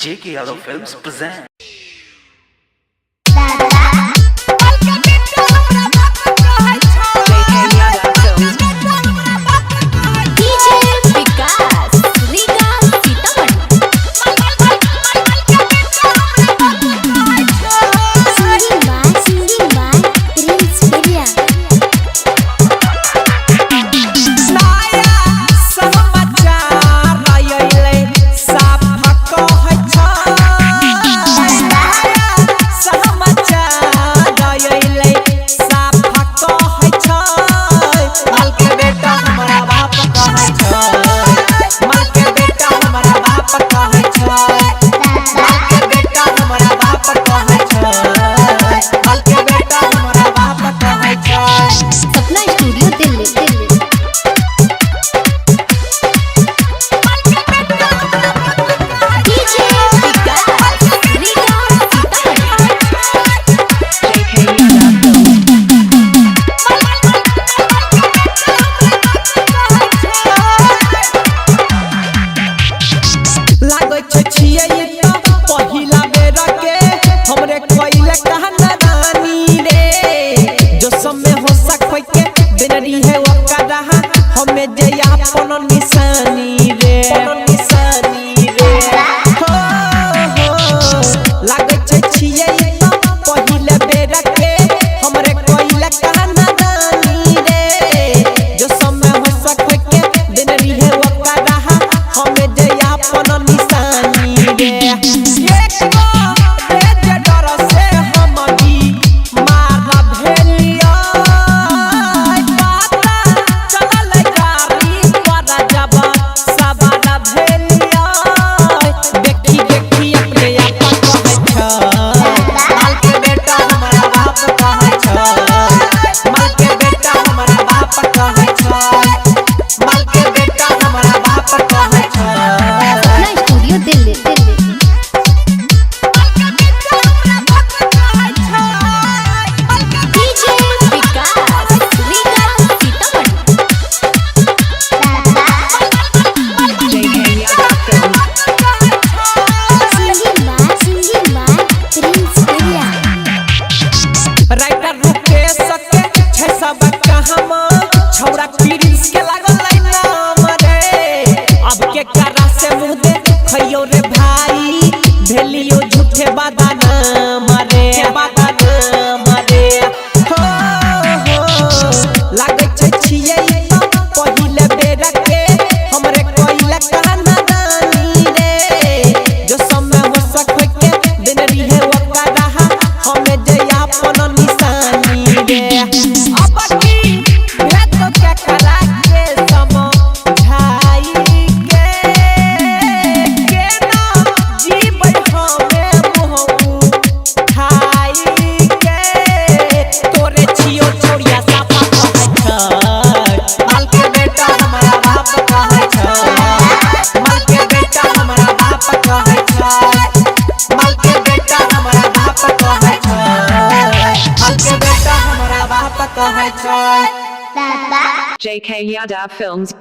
JK Yadav Films present. निशानी रे हो लागे छै छियै पहिले बेर के हमरे कोइला कहना दानी रे जो समय हो सके के दिन रहे ओकरा हमें जे अपन निशानी रे एक रे जे डर से हम भी मारा भेलिया छौड़ा पीरिस के लागल नाम रे अब के करा से मुंह दे खइयो रे भाई भेलियो झूठे बादाम रे हो लागे छै छियै पहिले बेर के हमरे कोइला कहना दानी रे जो समय हो सके के दिन रहे ओकरा हमें जे अपन निशानी रे अब JK Yadav Films